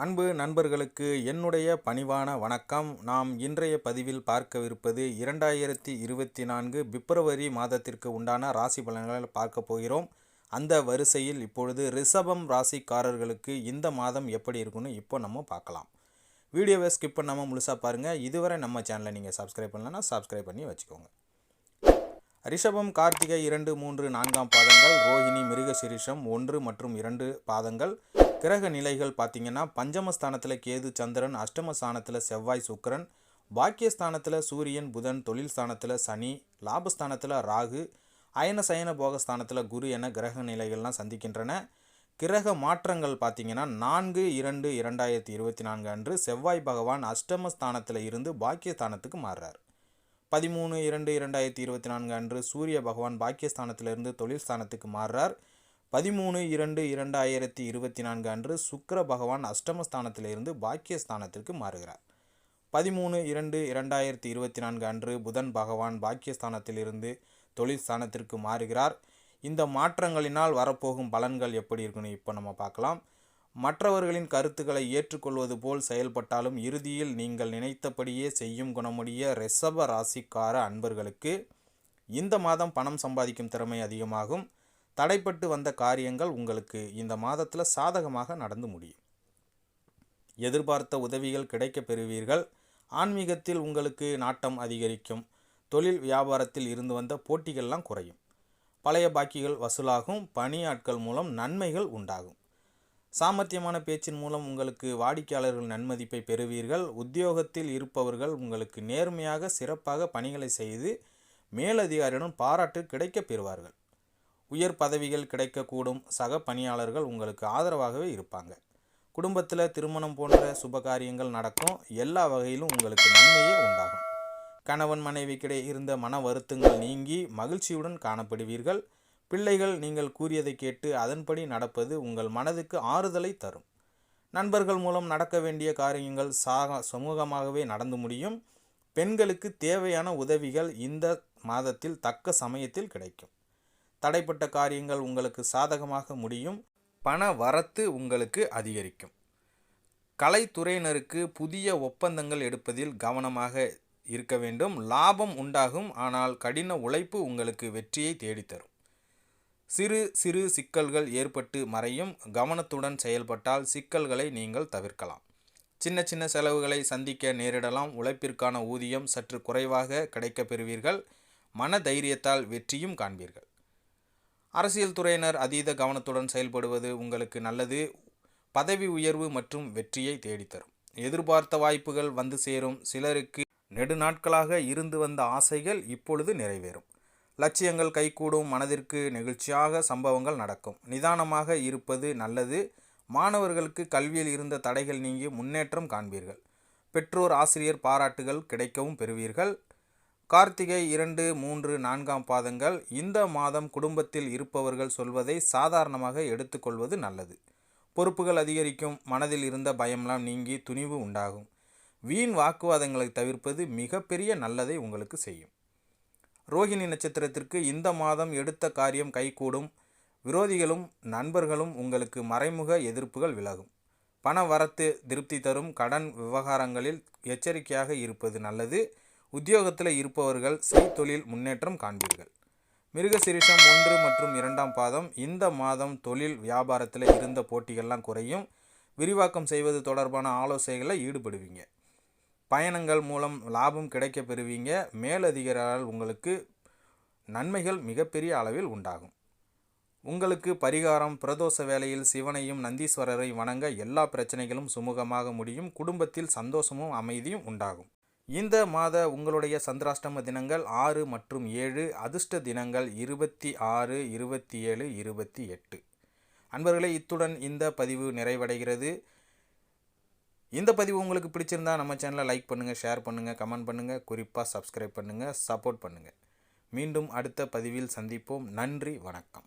அன்பு நண்பர்களுக்கு என்னுடைய பணிவான வணக்கம். நாம் இன்றைய பதிவில் பார்க்கவிருப்பது 2024 பிப்ரவரி மாதத்திற்கு உண்டான ராசி பலன்களை பார்க்க போகிறோம். அந்த வரிசையில் இப்பொழுது ரிஷபம் ராசிக்காரர்களுக்கு இந்த மாதம் எப்படி இருக்குன்னு இப்போ நம்ம பார்க்கலாம். வீடியோவை ஸ்கிப் பண்ணாமல் முழுசாக பாருங்கள். இதுவரை நம்ம சேனலை நீங்கள் சப்ஸ்கிரைப் பண்ணலன்னா சப்ஸ்கிரைப் பண்ணி வச்சுக்கோங்க. ரிஷபம் கார்த்திகை 2, 3, 4 பாதங்கள், ரோஹிணி மிருகசிரிஷம் 1 மற்றும் 2 பாதங்கள். கிரக நிலைகள் பார்த்தீங்கன்னா பஞ்சமஸ்தானத்தில் கேது சந்திரன், அஷ்டமஸ்தானத்தில் செவ்வாய் சுக்கிரன், பாக்கியஸ்தானத்தில் சூரியன் புதன், தொழில் ஸ்தானத்தில் சனி, லாபஸ்தானத்தில் ராகு, அயன சயன போகஸ்தானத்தில் குரு என கிரக நிலைகள்லாம் சந்திக்கின்றன. கிரக மாற்றங்கள் பார்த்தீங்கன்னா 4/2/2024 அன்று செவ்வாய் பகவான் அஷ்டமஸ்தானத்தில் இருந்து பாக்கியஸ்தானத்துக்கு மாறுறார். 13/2/2024 அன்று சூரிய பகவான் பாக்கியஸ்தானத்திலிருந்து தொழில் ஸ்தானத்துக்கு மாறுறார். 13/2/2024 அன்று சுக்கிர பகவான் அஷ்டமஸ்தானத்திலிருந்து பாக்கியஸ்தானத்திற்கு மாறுகிறார். 13/2/2024 அன்று புதன் பகவான் பாக்கியஸ்தானத்திலிருந்து தொழில் ஸ்தானத்திற்கு மாறுகிறார். இந்த மாற்றங்களினால் வரப்போகும் பலன்கள் எப்படி இருக்குன்னு இப்போ நம்ம பார்க்கலாம். மற்றவர்களின் கருத்துக்களை ஏற்றுக்கொள்வது போல் செயல்பட்டாலும் இறுதியில் நீங்கள் நினைத்தபடியே செய்யும் குணமுடைய ரிஷப ராசிக்கார அன்பர்களுக்கு இந்த மாதம் பணம் சம்பாதிக்கும் திறமை அதிகமாகும். தடைப்பட்டு வந்த காரியங்கள் உங்களுக்கு இந்த மாதத்தில் சாதகமாக நடந்து முடியும். எதிர்பார்த்த உதவிகள் கிடைக்க பெறுவீர்கள். ஆன்மீகத்தில் உங்களுக்கு நாட்டம் அதிகரிக்கும். தொழில் வியாபாரத்தில் இருந்து வந்த போட்டிகள்லாம் குறையும். பழைய பாக்கிகள் வசூலாகும். பணியாட்கள் மூலம் நன்மைகள் உண்டாகும். சாமர்த்தியமான பேச்சின் மூலம் உங்களுக்கு வாடிக்கையாளர்கள் நன்மதிப்பை பெறுவீர்கள். உத்தியோகத்தில் இருப்பவர்கள் உங்களுக்கு நேர்மையாக சிறப்பாக பணிகளை செய்து மேலதிகாரியுடன் பாராட்டு கிடைக்க பெறுவார்கள். உயர் பதவிகள் கிடைக்கக்கூடும். சக பணியாளர்கள் உங்களுக்கு ஆதரவாகவே இருப்பாங்க. குடும்பத்தில் திருமணம் போன்ற சுபகாரியங்கள் நடக்கும். எல்லா வகையிலும் உங்களுக்கு நன்மையே உண்டாகும். கணவன் மனைவிக்கிடையே இருந்த மன வருத்தங்கள் நீங்கி மகிழ்ச்சியுடன் காணப்படுவீர்கள். பிள்ளைகள் நீங்கள் கூறியதை கேட்டு அதன்படி நடப்பது உங்கள் மனதுக்கு ஆறுதலை தரும். நண்பர்கள் மூலம் நடக்க வேண்டிய காரியங்கள் சுமூகமாகவே நடந்து முடியும். பெண்களுக்கு தேவையான உதவிகள் இந்த மாதத்தில் தக்க சமயத்தில் கிடைக்கும். தடைப்பட்ட காரியங்கள் உங்களுக்கு சாதகமாக முடியும். பண வரத்து உங்களுக்கு அதிகரிக்கும். கலைத்துறையினருக்கு புதிய ஒப்பந்தங்கள் எடுப்பதில் கவனமாக இருக்க வேண்டும். லாபம் உண்டாகும். ஆனால் கடின உழைப்பு உங்களுக்கு வெற்றியை தேடித்தரும். சிறு சிறு சிக்கல்கள் ஏற்பட்டு மறையும். கவனத்துடன் செயல்பட்டால் சிக்கல்களை நீங்கள் தவிர்க்கலாம். சின்ன சின்ன செலவுகளை சந்திக்க நேரிடலாம். உழைப்பிற்கான ஊதியம் சற்று குறைவாக கிடைக்க பெறுவீர்கள். மன தைரியத்தால் வெற்றியும் காண்பீர்கள். அரசியல் துறையினர் அதீத கவனத்துடன் செயல்படுவது உங்களுக்கு நல்லது. பதவி உயர்வு மற்றும் வெற்றியை தேடித்தரும். எதிர்பார்த்த வாய்ப்புகள் வந்து சேரும். சிலருக்கு நெடுநாட்களாக இருந்து வந்த ஆசைகள் இப்பொழுது நிறைவேறும். லட்சியங்கள் கைகூடும். மனதிற்கு நெகிழ்ச்சியாக சம்பவங்கள் நடக்கும். நிதானமாக இருப்பது நல்லது. மாணவர்களுக்கு கல்வியில் இருந்த தடைகள் நீங்கி முன்னேற்றம் காண்பீர்கள். பெற்றோர் ஆசிரியர் பாராட்டுகள் கிடைக்கவும் பெறுவீர்கள். கார்த்திகை 2, 3, 4 பாதங்கள். இந்த மாதம் குடும்பத்தில் இருப்பவர்கள் சொல்வதை சாதாரணமாக எடுத்துக்கொள்வது நல்லது. பொறுப்புகள் அதிகரிக்கும். மனதில் இருந்த பயம்லாம் நீங்கி துணிவு உண்டாகும். வீண் வாக்குவாதங்களை தவிர்ப்பது மிகப்பெரிய நல்லதை உங்களுக்கு செய்யும். ரோஹிணி நட்சத்திரத்திற்கு இந்த மாதம் எடுத்த காரியம் கைகூடும். விரோதிகளும் நண்பர்களும் உங்களுக்கு மறைமுக எதிர்ப்புகள் விலகும். பண வரத்து திருப்தி தரும். கடன் விவகாரங்களில் எச்சரிக்கையாக இருப்பது நல்லது. உத்தியோகத்தில் இருப்பவர்கள் செய்தொழில் முன்னேற்றம் காண்பீர்கள். மிருகசிரிஷம் 1 மற்றும் 2 பாதம். இந்த மாதம் தொழில் வியாபாரத்தில் இருந்த போட்டிகள்லாம் குறையும். விரிவாக்கம் செய்வது தொடர்பான ஆலோசனைகளில் ஈடுபடுவீங்க. பயணங்கள் மூலம் லாபம் கிடைக்க பெறுவீங்க. மேலதிகாரிகளால் உங்களுக்கு நன்மைகள் மிகப்பெரிய அளவில் உண்டாகும். உங்களுக்கு பரிகாரம் பிரதோஷ வேளையில் சிவனையும் நந்தீஸ்வரரை வணங்க எல்லா பிரச்சனைகளும் சுமூகமாக முடியும். குடும்பத்தில் சந்தோஷமும் அமைதியும் உண்டாகும். இந்த மாத உங்களுடைய சந்திராஷ்டம தினங்கள் 6 மற்றும் 7. அதிர்ஷ்ட தினங்கள் 26, 27, 28. அன்பர்களே, இத்துடன் இந்த பதிவு நிறைவடைகிறது. இந்த பதிவு உங்களுக்கு பிடிச்சிருந்தா நம்ம சேனலை லைக் பண்ணுங்கள், ஷேர் பண்ணுங்கள், கமெண்ட் பண்ணுங்கள், குறிப்பாக சப்ஸ்கிரைப் பண்ணுங்கள், சப்போர்ட் பண்ணுங்கள். மீண்டும் அடுத்த பதிவில் சந்திப்போம். நன்றி, வணக்கம்.